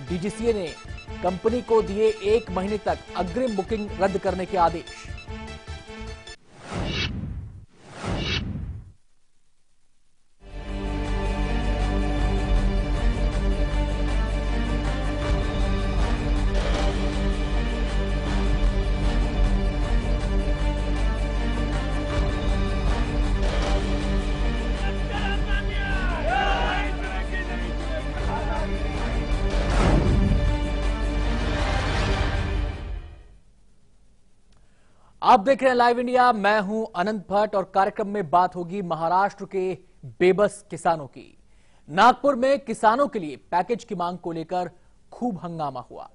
DGCA ने company को दिए 1 महीने तक अग्रिम बुकिंग रद्द करने के आदेश। आप देख रहे हैं लाइव इंडिया, मैं हूं अनंत भट्ट और कार्यक्रम में बात होगी महाराष्ट्र के बेबस किसानों की। नागपुर में किसानों के लिए पैकेज की मांग को लेकर खूब हंगामा हुआ।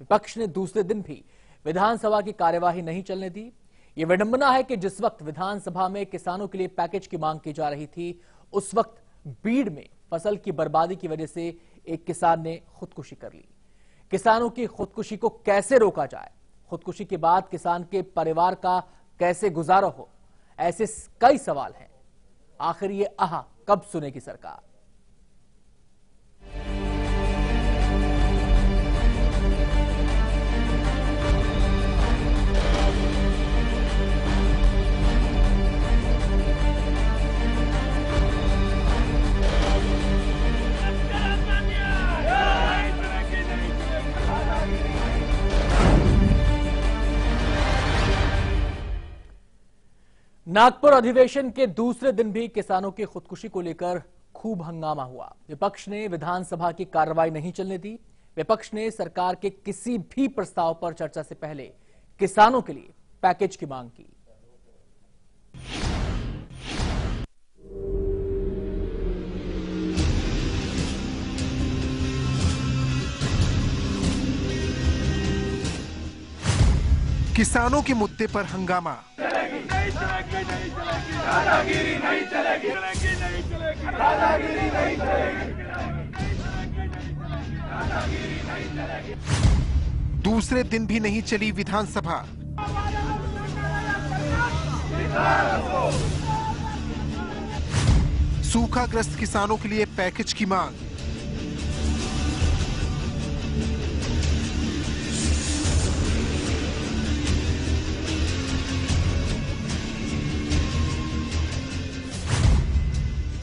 विपक्ष ने दूसरे दिन भी विधानसभा की कार्यवाही नहीं चलने दी। ये विडंबना है कि जिस वक्त विधानसभा में किसानों के लिए पैकेज की मांग की जा रही थी, उस वक्त बीड़ में फसल की बर्बादी की वजह से एक किसान ने खुदकुशी कर ली। किसानों की खुदकुशी को कैसे रोका जाए, खुदकुशी के बाद किसान के परिवार का कैसे गुजारा हो, ऐसे कई सवाल हैं। आखिर ये आह कब सुनेगी सरकार? नागपुर अधिवेशन के दूसरे दिन भी किसानों की खुदकुशी को लेकर खूब हंगामा हुआ। विपक्ष ने विधानसभा की कार्रवाई नहीं चलने दी। विपक्ष ने सरकार के किसी भी प्रस्ताव पर चर्चा से पहले किसानों के लिए पैकेज की मांग की। किसानों के मुद्दे पर हंगामा। दादागिरी नहीं चलेगी, नहीं चलेगी, दादागिरी नहीं चलेगी। दूसरे दिन भी नहीं चली विधानसभा। सूखाग्रस्त किसानों के लिए पैकेज की मांग।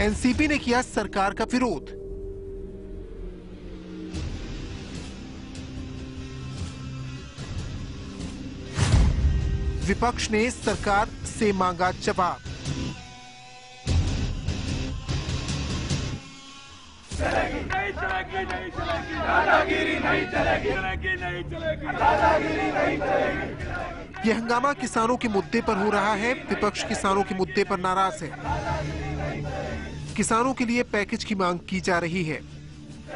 एनसीपी ने किया सरकार का विरोध। विपक्ष ने सरकार से मांगा जवाब। नहीं चलेगी, नहीं चलेगी, दादागिरी नहीं चलेगी, नहीं चलेगी, दादागिरी नहीं चलेगी। यह हंगामा किसानों के मुद्दे पर हो रहा है। विपक्ष किसानों के मुद्दे पर नाराज है। किसानों के लिए पैकेज की मांग की जा रही है।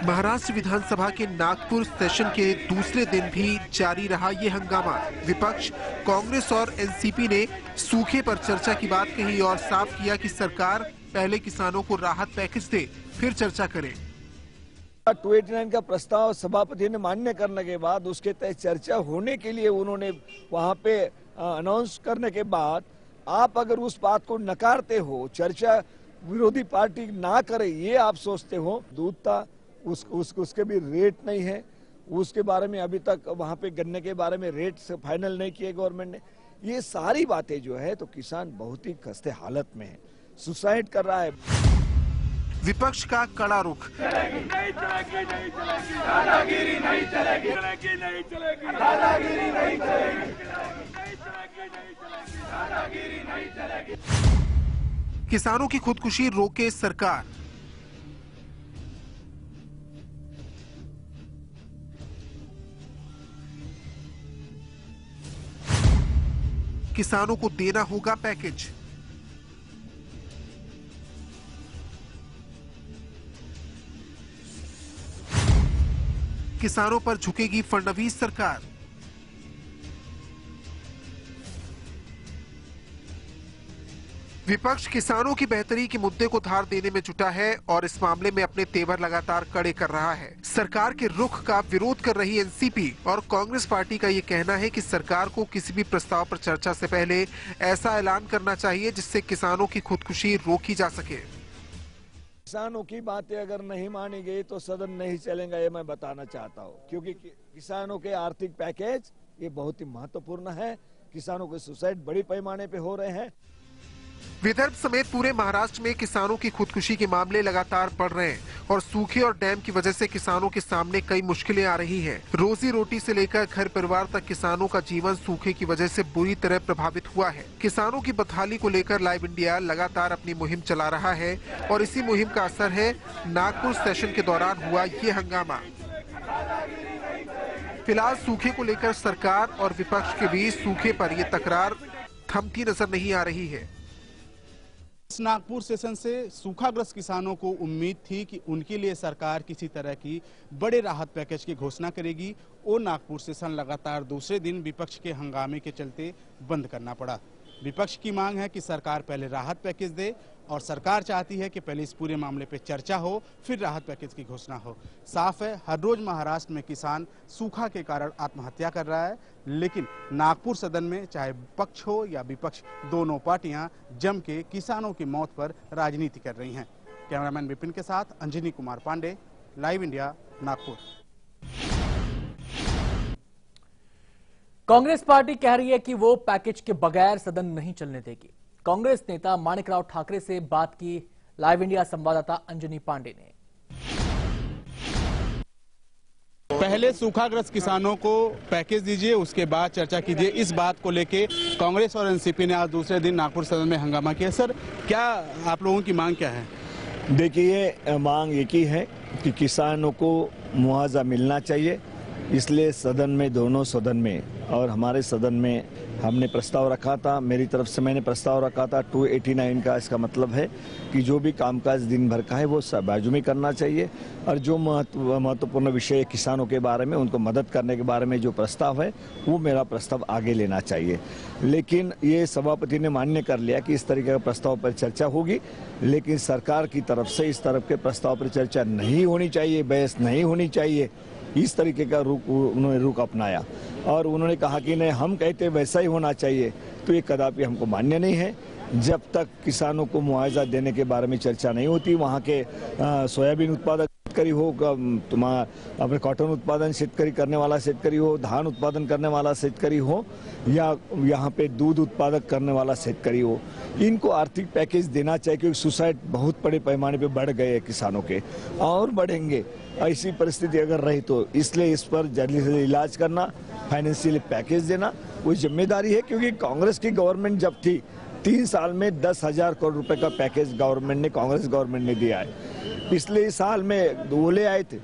महाराष्ट्र विधानसभा के नागपुर सेशन के दूसरे दिन भी जारी रहा ये हंगामा। विपक्ष, कांग्रेस और एनसीपी ने सूखे पर चर्चा की बात कही और साफ किया कि सरकार पहले किसानों को राहत पैकेज दे, फिर चर्चा करे। 289 का प्रस्ताव सभापति ने मान्य करने के बाद उसके तय चर्चा होने के लिए उन्होंने वहां पे अनाउंस करने के बाद आप अगर उस बात को नकारते हो, चर्चा विरोधी पार्टी ना करे ये आप सोचते हो, दूध था उसके भी रेट नहीं है, उसके बारे में अभी तक वहां पे गन्ने के बारे में रेट फाइनल नहीं किए गवर्नमेंट ने। ये सारी बातें जो है तो किसान बहुत ही खस्ते हालत में है, सुसाइड कर रहा है। विपक्ष का कड़ा रुख। नहीं चलेगी, नहीं चलेगी, दादागिरी नहीं चलेगी, नहीं चलेगी, दादागिरी नहीं चलेगी, नहीं चलेगी, नहीं चलेगी, दादागिरी नहीं चलेगी। किसानों की खुदकुशी रोके सरकार। किसानों को देना होगा पैकेज। किसानों पर झुकेगी फडणवीस सरकार। विपक्ष किसानों की बेहतरी के मुद्दे को धार देने में जुटा है और इस मामले में अपने तेवर लगातार कड़े कर रहा है। सरकार के रुख का विरोध कर रही एनसीपी और कांग्रेस पार्टी का ये कहना है कि सरकार को किसी भी प्रस्ताव पर चर्चा से पहले ऐसा ऐलान करना चाहिए जिससे किसानों की खुदकुशी रोकी जा सके। किसानों की बातें अगर नहीं मानी गई तो सदन नहीं चलेगा, ये मैं बताना चाहता हूँ, क्योंकि किसानों के आर्थिक पैकेज ये बहुत ही महत्वपूर्ण है। किसानों के सुसाइड बड़ी पैमाने पे हो रहे हैं। विदर्भ समेत पूरे महाराष्ट्र में किसानों की खुदकुशी के मामले लगातार बढ़ रहे हैं और सूखे और डैम की वजह से किसानों के सामने कई मुश्किलें आ रही हैं। रोजी रोटी से लेकर घर परिवार तक किसानों का जीवन सूखे की वजह से बुरी तरह प्रभावित हुआ है। किसानों की बदहाली को लेकर लाइव इंडिया लगातार अपनी मुहिम चला रहा है और इसी मुहिम का असर है नागपुर सेशन के दौरान हुआ ये हंगामा। फिलहाल सूखे को लेकर सरकार और विपक्ष के बीच सूखे पर ये तकरार थमती नजर नहीं आ रही है। इस नागपुर सेशन से सूखाग्रस्त किसानों को उम्मीद थी कि उनके लिए सरकार किसी तरह की बड़े राहत पैकेज की घोषणा करेगी और नागपुर सेशन लगातार दूसरे दिन विपक्ष के हंगामे के चलते बंद करना पड़ा। विपक्ष की मांग है कि सरकार पहले राहत पैकेज दे और सरकार चाहती है कि पहले इस पूरे मामले पे चर्चा हो, फिर राहत पैकेज की घोषणा हो। साफ है, हर रोज महाराष्ट्र में किसान सूखा के कारण आत्महत्या कर रहा है, लेकिन नागपुर सदन में चाहे पक्ष हो या विपक्ष, दोनों पार्टियां जम के किसानों की मौत पर राजनीति कर रही हैं। कैमरामैन विपिन के साथ Anjani Kumar Pandey, live India, Nagpur. Congress party कह रही है कि वो पैकेज के बगैर सदन नहीं चलने देगी। कांग्रेस नेता माणिकराव ठाकरे से बात की लाइव इंडिया संवाददाता अंजनी पांडे ने। पहले सूखाग्रस्त किसानों को पैकेज दीजिए, उसके बाद चर्चा कीजिए। इस बात को लेके कांग्रेस और एनसीपी ने आज दूसरे दिन नागपुर सदन में हंगामा किया। सर, क्या आप लोगों की मांग क्या है? देखिए, मांग एक ही है कि किसानों को मुआवजा मिलना चाहिए। इसलिए सदन में, दोनों सदन में और हमारे सदन में हमने प्रस्ताव रखा था। मेरी तरफ से मैंने प्रस्ताव रखा था 289 का। इसका मतलब है कि जो भी कामकाज दिन भर का है वो बाजू में करना चाहिए और जो महत्वपूर्ण विषय किसानों के बारे में, उनको मदद करने के बारे में जो प्रस्ताव है वो मेरा प्रस्ताव आगे लेना चाहिए। लेकिन ये सभापति ने मान्य कर लिया कि इस तरीके का प्रस्ताव पर चर्चा होगी, लेकिन सरकार की तरफ से इस तरफ के प्रस्ताव पर चर्चा नहीं होनी चाहिए, बहस नहीं होनी चाहिए, इस तरीके का उन्होंने रुख अपनाया और उन्होंने कहा कि नहीं, हम कहते वैसा ही होना चाहिए। तो ये कदापि हमको मान्य नहीं है। जब तक किसानों को मुआवजा देने के बारे में चर्चा नहीं होती, वहाँ के सोयाबीन उत्पादक शेतकरी हो, तुम्हारा अपने कॉटन उत्पादन शेतकरी करने वाला शेतकरी हो, धान उत्पादन करने वाला शेतकरी हो या यहाँ पे दूध उत्पादक करने वाला शेतकरी हो, इनको आर्थिक पैकेज देना चाहिए, क्योंकि सुसाइड बहुत बड़े पैमाने पे बढ़ गए हैं किसानों के और बढ़ेंगे ऐसी परिस्थिति अगर रही तो। इसलिए इस पर जल्दी से इलाज करना, फाइनेंशियल पैकेज देना वो जिम्मेदारी है। क्योंकि कांग्रेस की गवर्नमेंट जब थी 3 साल में 10,000 करोड़ रुपए का पैकेज कांग्रेस गवर्नमेंट ने दिया है। पिछले साल में वो ले आए थे,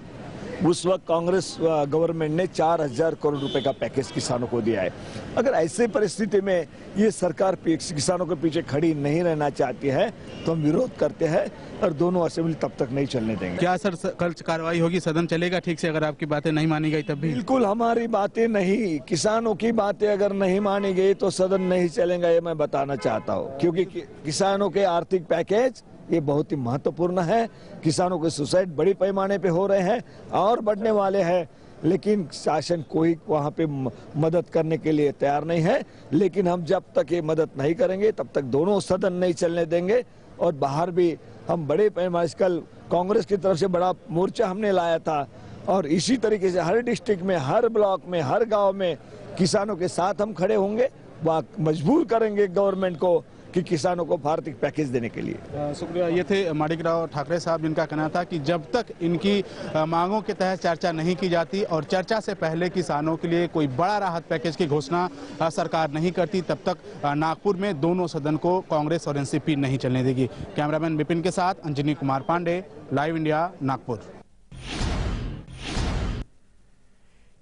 उस वक्त कांग्रेस गवर्नमेंट ने 4,000 करोड़ रुपए का पैकेज किसानों को दिया है। अगर ऐसे परिस्थिति में ये सरकार किसानों के पीछे खड़ी नहीं रहना चाहती है तो हम विरोध करते हैं और दोनों असेंबली तब तक नहीं चलने देंगे। क्या सर कल कार्रवाई होगी, सदन चलेगा ठीक से अगर आपकी बातें नहीं मानी गई तब भी? बिल्कुल, हमारी बातें नहीं, किसानों की बातें अगर नहीं मानी गई तो सदन नहीं चलेगा, ये मैं बताना चाहता हूँ। क्योंकि किसानों के आर्थिक पैकेज ये बहुत ही महत्वपूर्ण है। किसानों के सुसाइड बड़ी पैमाने पे हो रहे हैं और बढ़ने वाले हैं, लेकिन शासन कोई वहाँ पे मदद करने के लिए तैयार नहीं है। लेकिन हम जब तक ये मदद नहीं करेंगे तब तक दोनों सदन नहीं चलने देंगे। और बाहर भी हम बड़े पैमाने, कल कांग्रेस की तरफ से बड़ा मोर्चा हमने लाया था और इसी तरीके से हर डिस्ट्रिक्ट में, हर ब्लॉक में, हर गाँव में किसानों के साथ हम खड़े होंगे, वहाँ मजबूर करेंगे गवर्नमेंट को कि किसानों को आर्थिक पैकेज देने के लिए। शुक्रिया। ये थे माणिकराव ठाकरे साहब, जिनका कहना था कि जब तक इनकी मांगों के तहत चर्चा नहीं की जाती और चर्चा से पहले किसानों के लिए कोई बड़ा राहत पैकेज की घोषणा सरकार नहीं करती, तब तक नागपुर में दोनों सदन को कांग्रेस और एनसीपी नहीं चलने देगी। कैमरामैन विपिन के साथ अंजनी कुमार पांडे, लाइव इंडिया, नागपुर।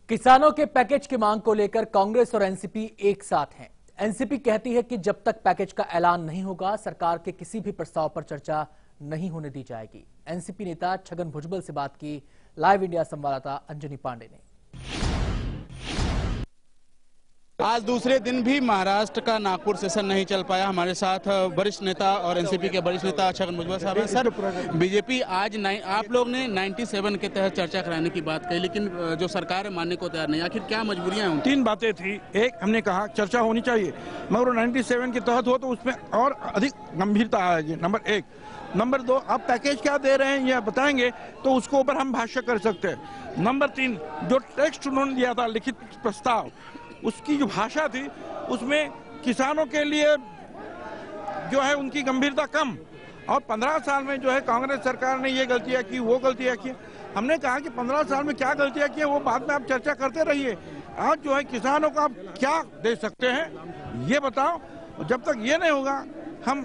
किसानों के पैकेज की मांग को लेकर कांग्रेस और एनसीपी एक साथ हैं। एनसीपी कहती है कि जब तक पैकेज का ऐलान नहीं होगा, सरकार के किसी भी प्रस्ताव पर चर्चा नहीं होने दी जाएगी। एनसीपी नेता छगन भुजबल से बात की लाइव इंडिया संवाददाता अंजनी पांडे ने। आज दूसरे दिन भी महाराष्ट्र का नागपुर सेशन नहीं चल पाया। हमारे साथ वरिष्ठ नेता और एनसीपी के वरिष्ठ नेता छगन भुजबल साहब हैं। सर, बीजेपी आज आप लोग ने 97 के तहत चर्चा कराने की बात कही, लेकिन जो सरकार है मानने को तैयार नहीं। आखिर क्या मजबूरियां हैं? 3 बातें थी। एक, हमने कहा चर्चा होनी चाहिए, मगर 97 के तहत हो तो उसमें और अधिक गंभीरता आएगी, नंबर 1। नंबर 2, आप पैकेज क्या दे रहे हैं ये बताएंगे तो उसको ऊपर हम भाष्य कर सकते हैं। नंबर 3, जो टेक्स्ट उन्होंने दिया था लिखित प्रस्ताव, उसकी जो भाषा थी उसमें किसानों के लिए जो है उनकी गंभीरता कम, और 15 साल में जो है कांग्रेस सरकार ने ये गलतियां की, वो गलतियां की। हमने कहा कि 15 साल में क्या गलतियां की वो बाद में आप चर्चा करते रहिए। आज जो है किसानों को आप क्या दे सकते हैं ये बताओ। जब तक ये नहीं होगा हम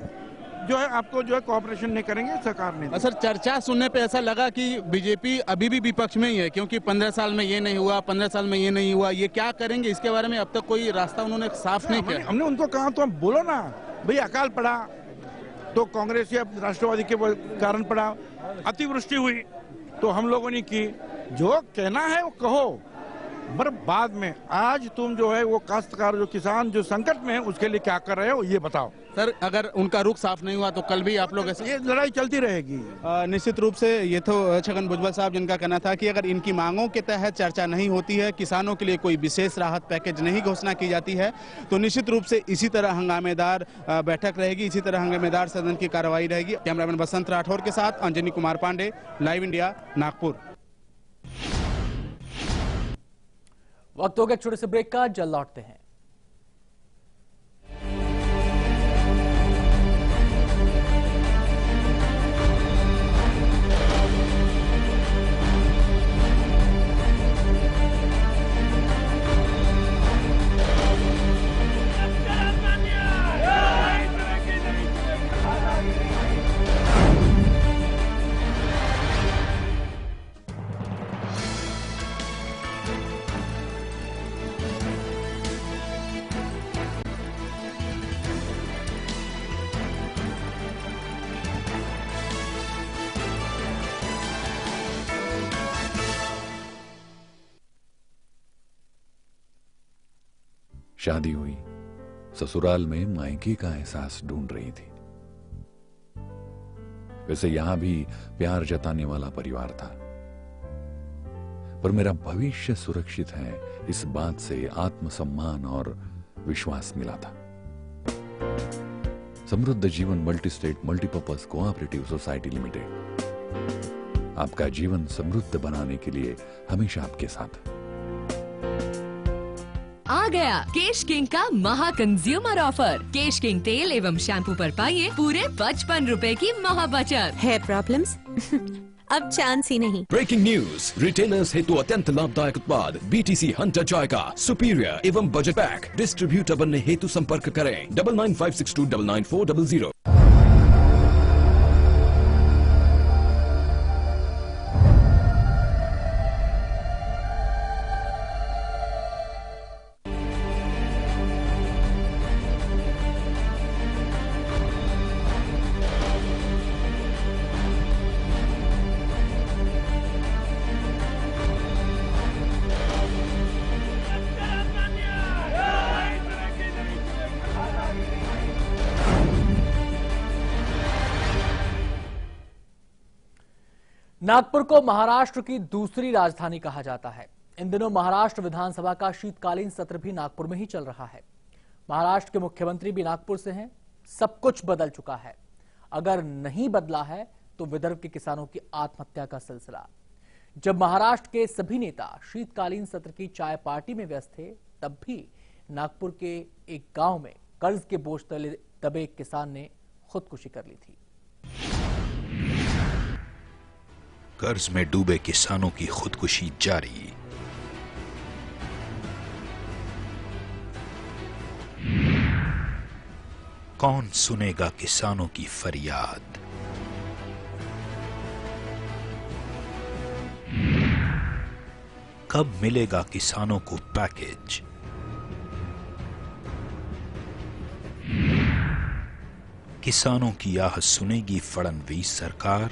जो है आपको जो है कोऑपरेशन नहीं करेंगे सरकार ने। सर, चर्चा सुनने पे ऐसा लगा कि बीजेपी अभी भी विपक्ष में ही है, क्योंकि 15 साल में ये नहीं हुआ, 15 साल में ये नहीं हुआ, ये क्या करेंगे इसके बारे में अब तक कोई रास्ता उन्होंने साफ नहीं किया। हमने उनको कहा तो बोलो ना भाई, अकाल पड़ा तो कांग्रेस या राष्ट्रवादी के कारण पड़ा, अतिवृष्टि हुई तो हम लोगों ने की, जो कहना है वो कहो, पर बाद में आज तुम जो है वो काश्तकार जो किसान जो संकट में है उसके लिए क्या कर रहे हो ये बताओ। सर, अगर उनका रुख साफ नहीं हुआ तो कल भी आप लोग ऐसे ये लड़ाई चलती रहेगी। निश्चित रूप से ये तो छगन भुजबल साहब जिनका कहना था कि अगर इनकी मांगों के तहत चर्चा नहीं होती है, किसानों के लिए कोई विशेष राहत पैकेज नहीं घोषणा की जाती है, तो निश्चित रूप से इसी तरह हंगामेदार बैठक रहेगी, इसी तरह हंगामेदार सदन की कार्रवाई रहेगी। कैमरामैन बसंत राठौर के साथ अंजनी कुमार पांडे, लाइव इंडिया, नागपुर। वक्त हो गया छोटे से ब्रेक का, जल्द लौटते हैं। शादी हुई, ससुराल में मायके का एहसास ढूंढ रही थी। वैसे यहां भी प्यार जताने वाला परिवार था, पर मेरा भविष्य सुरक्षित है इस बात से आत्मसम्मान और विश्वास मिला था। समृद्ध Jeevan multi state multipurpose cooperative society limited आपका जीवन समृद्ध बनाने के लिए हमेशा आपके साथ। आ गया केश किंग का महा कंज्यूमर ऑफर। केश किंग तेल एवं शैम्पू पर पाइए पूरे 55 रुपए की महा बचत। हेयर प्रॉब्लम्स अब चांस ही नहीं। ब्रेकिंग न्यूज, रिटेलर्स हेतु अत्यंत लाभदायक उत्पाद BTC हंटर जॉय का सुपीरियर एवं बजट पैक डिस्ट्रीब्यूटर बनने हेतु संपर्क करें 9956299400। नागपुर को महाराष्ट्र की दूसरी राजधानी कहा जाता है। इन दिनों महाराष्ट्र विधानसभा का शीतकालीन सत्र भी नागपुर में ही चल रहा है। महाराष्ट्र के मुख्यमंत्री भी नागपुर से हैं। सब कुछ बदल चुका है। अगर नहीं बदला है तो विदर्भ के किसानों की आत्महत्या का सिलसिला। जब महाराष्ट्र के सभी नेता शीतकालीन सत्र की चाय पार्टी में व्यस्त थे, तब भी नागपुर के एक गांव में कर्ज के बोझ तले दबे एक किसान ने खुदकुशी कर ली थी। कर्ज में डूबे किसानों की खुदकुशी जारी। कौन सुनेगा किसानों की फरियाद? कब मिलेगा किसानों को पैकेज? किसानों की आह सुनेगी फडणवीस सरकार?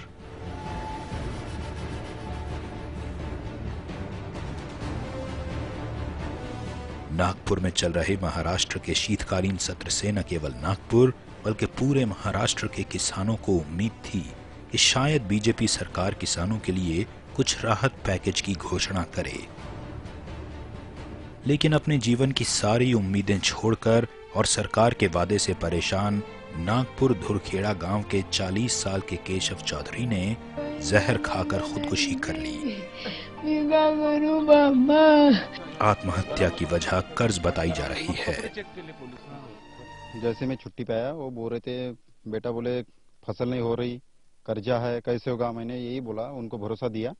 नागपुर में चल रहे महाराष्ट्र के शीतकालीन सत्र से न केवल नागपुर बल्कि पूरे महाराष्ट्र के किसानों को उम्मीद थी कि शायद बीजेपी सरकार किसानों के लिए कुछ राहत पैकेज की घोषणा करे। लेकिन अपने जीवन की सारी उम्मीदें छोड़कर और सरकार के वादे से परेशान नागपुर धुरखेड़ा गांव के 40 साल के केशव चौधरी ने जहर खाकर खुदकुशी कर ली। आत्महत्या की वजह कर्ज बताई जा रही है। जैसे मैं छुट्टी पे आया, वो बोल रहे थे बेटा बोले फसल नहीं हो रही, कर्जा है, कैसे होगा। मैंने यही बोला, उनको भरोसा दिया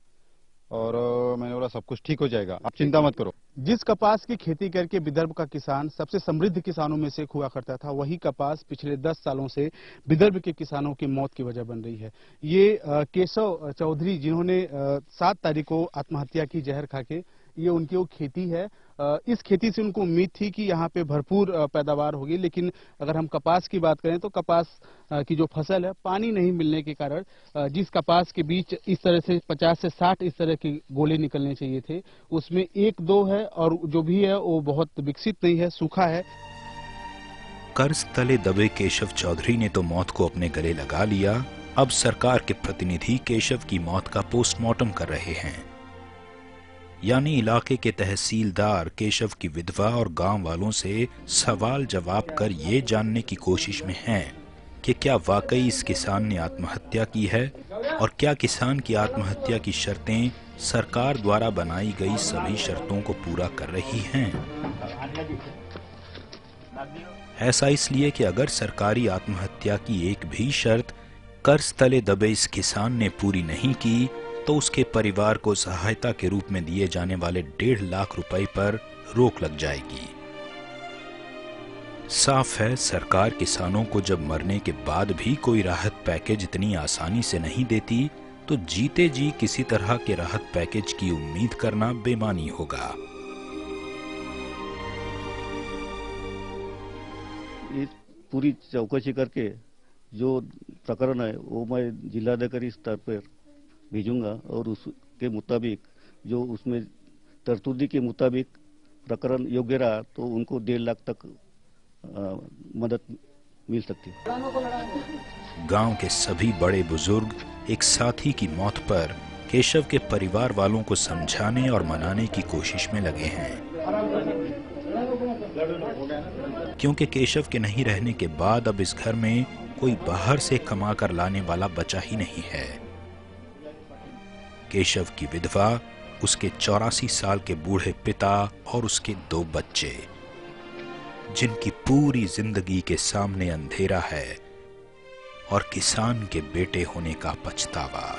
और मैंने बोला सब कुछ ठीक हो जाएगा, आप चिंता मत करो। जिस कपास की खेती करके विदर्भ का किसान सबसे समृद्ध किसानों में से एक हुआ करता था, वही कपास पिछले 10 सालों से विदर्भ के किसानों की मौत की वजह बन रही है। ये केशव चौधरी जिन्होंने 7 तारीख को आत्महत्या की जहर खाके, ये उनकी वो खेती है। इस खेती से उनको उम्मीद थी कि यहाँ पे भरपूर पैदावार होगी, लेकिन अगर हम कपास की बात करें तो कपास की जो फसल है, पानी नहीं मिलने के कारण जिस कपास के बीच इस तरह से 50 से 60 इस तरह के गोले निकलने चाहिए थे, उसमें 1-2 है और जो भी है वो बहुत विकसित नहीं है, सूखा है। कर्ज तले दबे केशव चौधरी ने तो मौत को अपने गले लगा लिया। अब सरकार के प्रतिनिधि केशव की मौत का पोस्टमार्टम कर रहे हैं। यानी इलाके के तहसीलदार केशव की विधवा और गांव वालों से सवाल जवाब कर ये जानने की कोशिश में हैं कि क्या वाकई इस किसान ने आत्महत्या की है और क्या किसान की आत्महत्या की शर्तें सरकार द्वारा बनाई गई सभी शर्तों को पूरा कर रही हैं। ऐसा इसलिए कि अगर सरकारी आत्महत्या की एक भी शर्त कर्ज तले दबे इस किसान ने पूरी नहीं की तो उसके परिवार को सहायता के रूप में दिए जाने वाले 1.5 लाख रुपए पर रोक लग जाएगी। साफ है, सरकार किसानों को जब मरने के बाद भी कोई राहत पैकेज इतनी आसानी से नहीं देती तो जीते जी किसी तरह के राहत पैकेज की उम्मीद करना बेमानी होगा। इस पूरी चौकसी करके जो प्रकरण है वो मैं जिलाधिकारी स्तर पर भेजूंगा और उसके मुताबिक जो उसमें तरतूदी के मुताबिक प्रकरण योग्य रहा तो उनको 1.5 लाख तक मदद मिल सकती है। गांव के सभी बड़े बुजुर्ग एक साथी की मौत पर केशव के परिवार वालों को समझाने और मनाने की कोशिश में लगे हैं, क्योंकि केशव के नहीं रहने के बाद अब इस घर में कोई बाहर से कमा कर लाने वाला बचा ही नहीं है। केशव की विधवा, उसके 84 साल के बूढ़े पिता और उसके 2 बच्चे, जिनकी पूरी जिंदगी के सामने अंधेरा है और किसान के बेटे होने का पछतावा।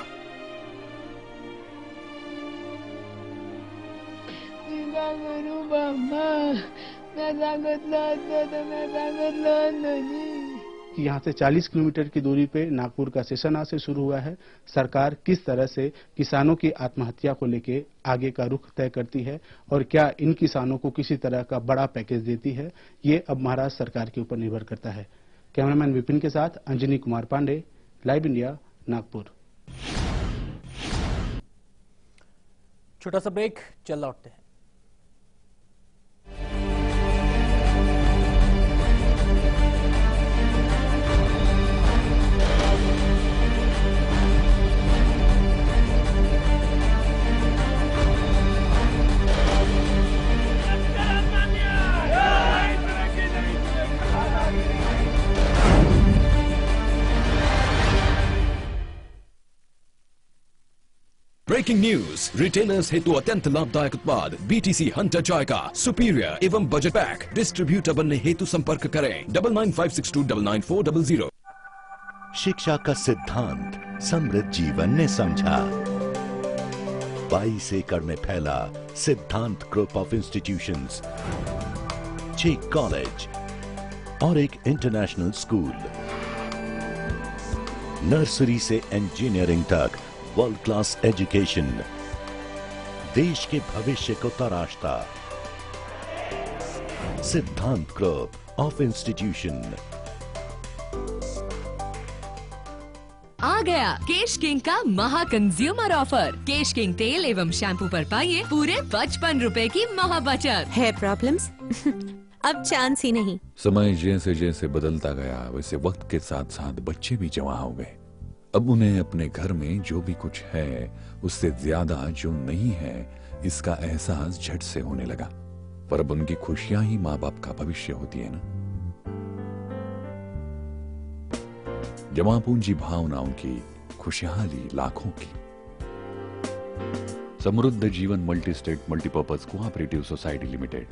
यहाँ से 40 किलोमीटर की दूरी पे नागपुर का सेशन आज से शुरू हुआ है। सरकार किस तरह से किसानों की आत्महत्या को लेके आगे का रुख तय करती है और क्या इन किसानों को किसी तरह का बड़ा पैकेज देती है, ये अब महाराष्ट्र सरकार के ऊपर निर्भर करता है। कैमरामैन विपिन के साथ अंजनी कुमार पांडे, लाइव इंडिया, नागपुर। छोटा सा ब्रेक, चल लौटते हैं। ब्रेकिंग न्यूज, रिटेलर्स हेतु अत्यंत लाभदायक उत्पाद BTC हंटर जॉय का सुपीरियर एवं बजट पैक डिस्ट्रीब्यूटर बनने हेतु संपर्क करें 9956299400। शिक्षा का सिद्धांत समृद्ध जीवन ने समझा। 22 एकड़ में फैला सिद्धांत ग्रुप ऑफ इंस्टीट्यूशंस, 6 कॉलेज और एक इंटरनेशनल स्कूल, नर्सरी से इंजीनियरिंग तक वर्ल्ड क्लास एजुकेशन, देश के भविष्य को तराशता। सिद्धांत ग्रुप ऑफ इंस्टीट्यूशन। आ गया केश किंग का महा कंज्यूमर ऑफर। केश किंग तेल एवं शैम्पू पर पाइए पूरे 55 रुपए की महा बचत। है प्रॉब्लम्स? अब चांस ही नहीं। समय जैसे जैसे बदलता गया वैसे वक्त के साथ साथ बच्चे भी जवां हो गए। अब उन्हें अपने घर में जो भी कुछ है उससे ज्यादा जो नहीं है इसका एहसास झट से होने लगा। पर अब उनकी खुशियां ही माँ बाप का भविष्य होती है ना। जमा पूंजी भावनाओं की, खुशहाली लाखों की। Samruddha Jeevan multi state multipurpose cooperative society limited.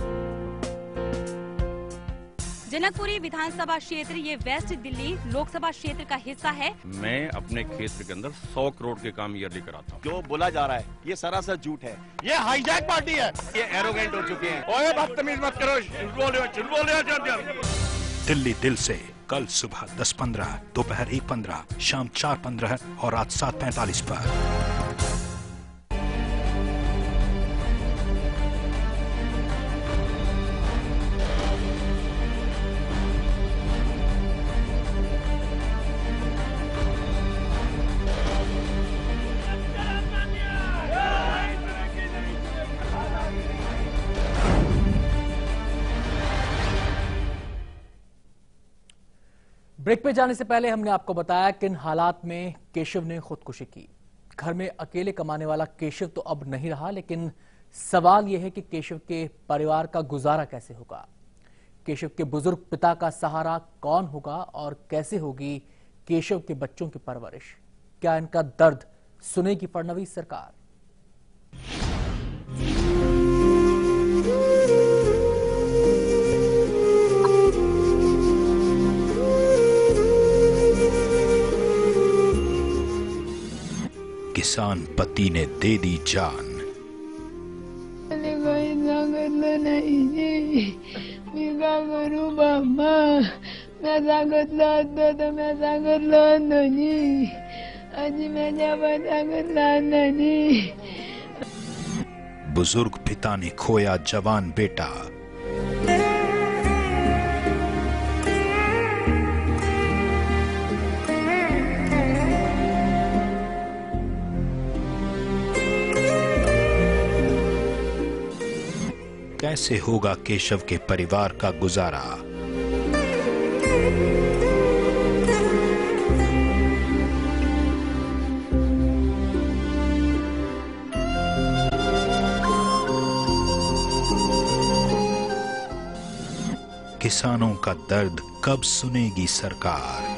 Janakpuri विधानसभा क्षेत्र ये वेस्ट दिल्ली लोकसभा क्षेत्र का हिस्सा है। मैं अपने क्षेत्र के अंदर 100 करोड़ के काम ईयरली कराता हूँ। जो बोला जा रहा है ये सरासर झूठ है, ये हाईजैक पार्टी है, ये एरोगेंट हो चुके हैं। ओए बदतमीज मत करो, झूठ बोले। दिल्ली दिल से कल सुबह 10:15, दोपहर 1:15, शाम 4:15 और रात 7:45 पर। ब्रेक पे जाने से पहले हमने आपको बताया किन हालात में केशव ने खुदकुशी की। घर में अकेले कमाने वाला केशव तो अब नहीं रहा, लेकिन सवाल यह है कि केशव के परिवार का गुजारा कैसे होगा। केशव के बुजुर्ग पिता का सहारा कौन होगा और कैसे होगी केशव के बच्चों की परवरिश। क्या इनका दर्द सुनेगी फडणवीस सरकार? किसान पति ने दे दी जान। सांगितलं नाही जी, मी काय करू बाबा, मैं सांगितलं असतं तर मैं सांगितलं नाही, आजी माझ्या पण सांगितलं नाही। बुजुर्ग पिता ने खोया जवान बेटा। कैसे होगा केशव के परिवार का गुजारा? किसानों का दर्द कब सुनेगी सरकार?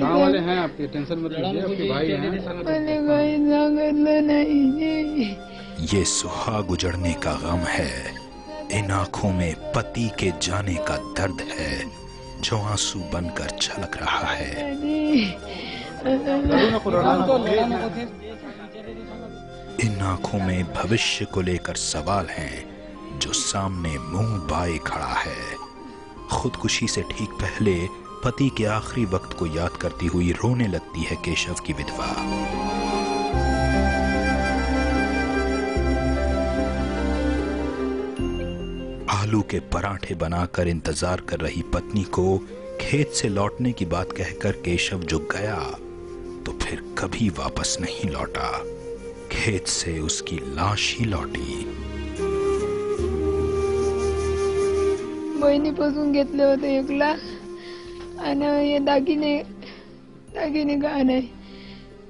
गाँव वाले हैं आपके, टेंशन मत लीजिए, आपके भाई हैं। ये सुहाग उजड़ने का गम है, इन आंखों में पति के जाने का दर्द है जो आंसू बनकर छलक रहा है। इन आंखों में भविष्य को लेकर सवाल हैं जो सामने मुंह बाए खड़ा है। खुदकुशी से ठीक पहले पति के आखिरी वक्त को याद करती हुई रोने लगती है केशव की विधवा। आलू के पराठे बनाकर इंतजार कर रही पत्नी को खेत से लौटने की बात कहकर केशव जो गया तो फिर कभी वापस नहीं लौटा। खेत से उसकी लाश ही लौटी। बहिणीपासून घेतले होते 1 लाख आणि हे दागिने काय नाही,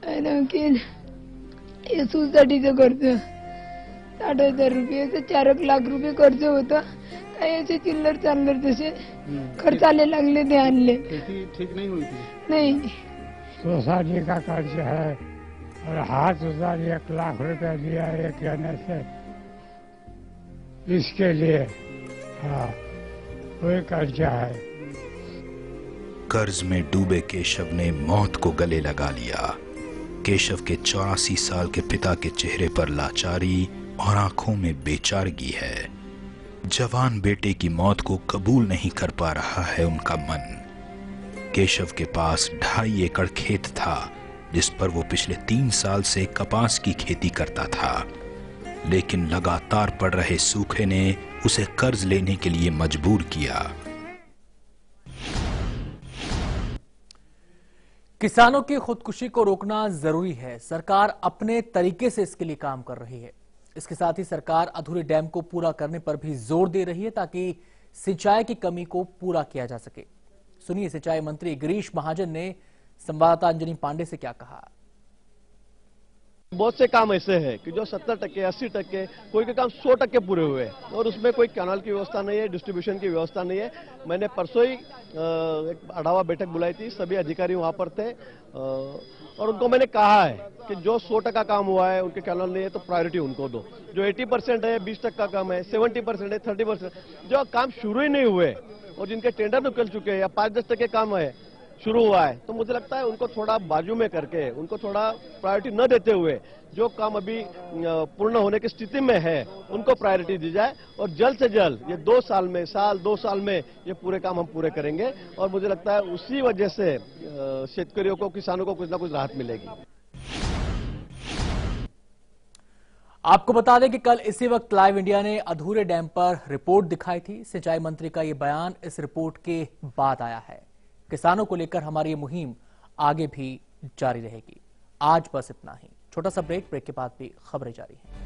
आणि हे सुसाटीचं कर्ज 60,000 रुपये, 4 लाख रुपये कर्ज होतं। काही असे चिल्लर चाललर तसे खर्च आले लागले, ते आणले। ठीक नहीं हुई थी? नहीं। सोसाइटी का कर्ज है और हाथ उधार 1 लाख रुपया दिया एक जने से, इसके लिए हाँ कोई कर्जा है। कर्ज में डूबे केशव ने मौत को गले लगा लिया। केशव के 84 साल के पिता के चेहरे पर लाचारी और आंखों में बेचारगी है। जवान बेटे की मौत को कबूल नहीं कर पा रहा है उनका मन। केशव के पास 2.5 एकड़ खेत था जिस पर वो पिछले 3 साल से कपास की खेती करता था, लेकिन लगातार पड़ रहे सूखे ने उसे कर्ज लेने के लिए मजबूर किया। किसानों की खुदकुशी को रोकना जरूरी है। सरकार अपने तरीके से इसके लिए काम कर रही है। इसके साथ ही सरकार अधूरे डैम को पूरा करने पर भी जोर दे रही है ताकि सिंचाई की कमी को पूरा किया जा सके। सुनिए सिंचाई मंत्री गिरीश महाजन ने संवाददाता अंजनी पांडे से क्या कहा। बहुत से काम ऐसे हैं कि जो 70%, 80%, कोई के काम 100% पूरे हुए हैं और उसमें कोई कैनाल की व्यवस्था नहीं है, डिस्ट्रीब्यूशन की व्यवस्था नहीं है। मैंने परसों ही एक आढावा बैठक बुलाई थी, सभी अधिकारी वहां पर थे और उनको मैंने कहा है कि जो 100% काम हुआ है, उनके कैनाल नहीं है तो प्रायोरिटी उनको दो। जो 80% है, 20% काम है, 70% है, 30%, जो काम शुरू ही नहीं हुए और जिनके टेंडर निकल चुके हैं या 5-10% काम है शुरू हुआ है, तो मुझे लगता है उनको थोड़ा बाजू में करके, उनको थोड़ा प्रायोरिटी न देते हुए जो काम अभी पूर्ण होने की स्थिति में है उनको प्रायोरिटी दी जाए और जल्द से जल्द ये 2 साल में, 2 साल में ये पूरे काम हम पूरे करेंगे और मुझे लगता है उसी वजह से शेतकरियों को, किसानों को कुछ ना कुछ राहत मिलेगी। आपको बता दें कि कल इसी वक्त लाइव इंडिया ने अधूरे डैम पर रिपोर्ट दिखाई थी। सिंचाई मंत्री का यह बयान इस रिपोर्ट के बाद आया है। किसानों को लेकर हमारी ये मुहिम आगे भी जारी रहेगी। आज बस इतना ही। छोटा सा ब्रेक के बाद भी खबरें जारी हैं।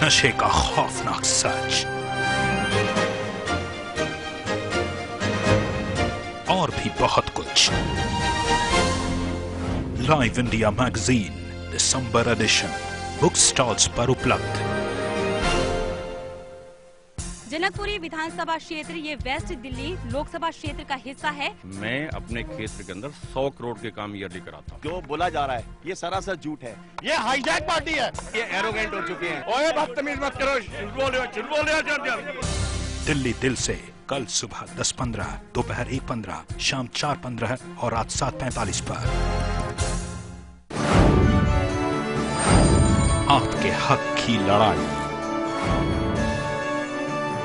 नशे का खौफनाक सच और भी बहुत कुछ। लाइव इंडिया मैगजीन दिसंबर एडिशन बुक स्टॉल्स पर उपलब्ध। जनकपुरी विधानसभा क्षेत्र ये वेस्ट दिल्ली लोकसभा क्षेत्र का हिस्सा है। मैं अपने क्षेत्र के अंदर 100 करोड़ के काम ईयरली कराता हूँ। जो बोला जा रहा है ये सरासर झूठ है, ये हाईजैक पार्टी है, ये एरोगेंट हो चुके हैं। ओए बदतमीज मत करो, झूठ बोल रहे हो। दिल्ली दिल से कल सुबह 10:15, दोपहर 1:15, शाम 4:15 और रात 7:45 पर। आपके हक की लड़ाई,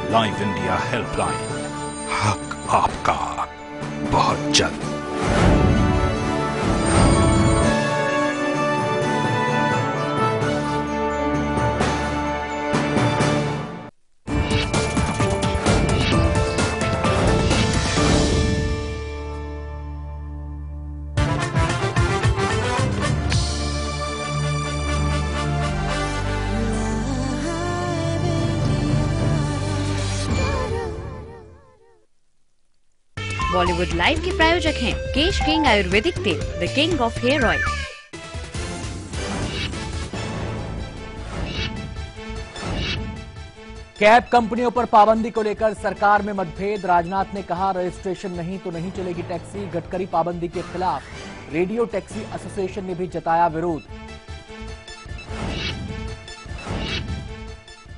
लाइव इंडिया हेल्पलाइन, हक आपका, बहुत जल्द। बॉलीवुड लाइव के प्रायोजक हैं केश किंग आयुर्वेदिक तेल, the king of hair oil. Cab कंपनियों पर पाबंदी को लेकर सरकार में मतभेद। राजनाथ ने कहा रजिस्ट्रेशन नहीं तो नहीं चलेगी टैक्सी। गडकरी पाबंदी के खिलाफ। रेडियो टैक्सी एसोसिएशन ने भी जताया विरोध।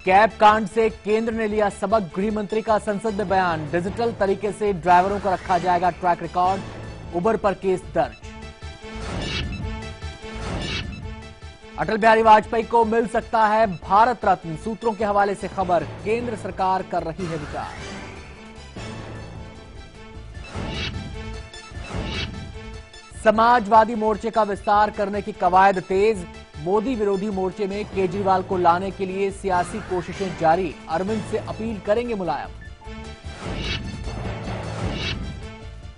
कैब कांड से केंद्र ने लिया सबक। गृह मंत्री का संसद में बयान। डिजिटल तरीके से ड्राइवरों का रखा जाएगा ट्रैक रिकॉर्ड। उबर पर केस दर्ज। अटल बिहारी वाजपेयी को मिल सकता है भारत रत्न। सूत्रों के हवाले से खबर। केंद्र सरकार कर रही है विचार। समाजवादी मोर्चे का विस्तार करने की कवायद तेज। मोदी विरोधी मोर्चे में केजरीवाल को लाने के लिए सियासी कोशिशें जारी। अरविंद से अपील करेंगे मुलायम।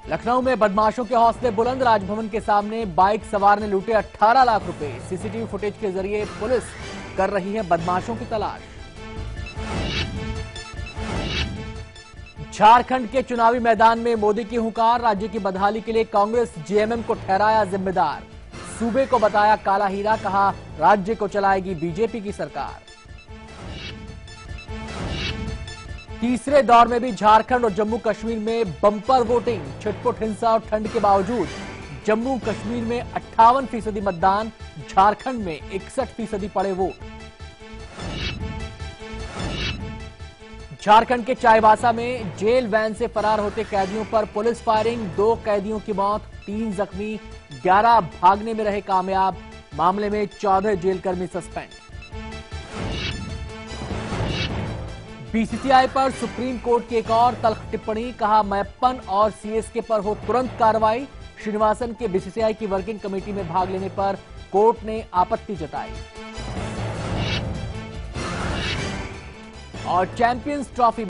लखनऊ में बदमाशों के हौसले बुलंद। राजभवन के सामने बाइक सवार ने लूटे 18 लाख रुपए। सीसीटीवी फुटेज के जरिए पुलिस कर रही है बदमाशों की तलाश। झारखंड के चुनावी मैदान में मोदी की हुंकार। राज्य की बदहाली के लिए कांग्रेस जेएमएम को ठहराया जिम्मेदार। सूबे को बताया काला हीरा। कहा राज्य को चलाएगी बीजेपी की सरकार। तीसरे दौर में भी झारखंड और जम्मू कश्मीर में बंपर वोटिंग। छिटपुट हिंसा और ठंड के बावजूद जम्मू कश्मीर में 58% मतदान। झारखंड में 61% पड़े वोट। झारखंड के चाईबासा में जेल वैन से फरार होते कैदियों पर पुलिस फायरिंग। 2 कैदियों की मौत, 3 जख्मी, 11 भागने में रहे कामयाब। मामले में 14 जेलकर्मी सस्पेंड। बीसीसीआई पर सुप्रीम कोर्ट की एक और तल्ख टिप्पणी। कहा मैप्पन और सीएसके पर हो तुरंत कार्रवाई। श्रीनिवासन के बीसीसीआई की वर्किंग कमेटी में भाग लेने पर कोर्ट ने आपत्ति जताई। और चैंपियंस ट्रॉफी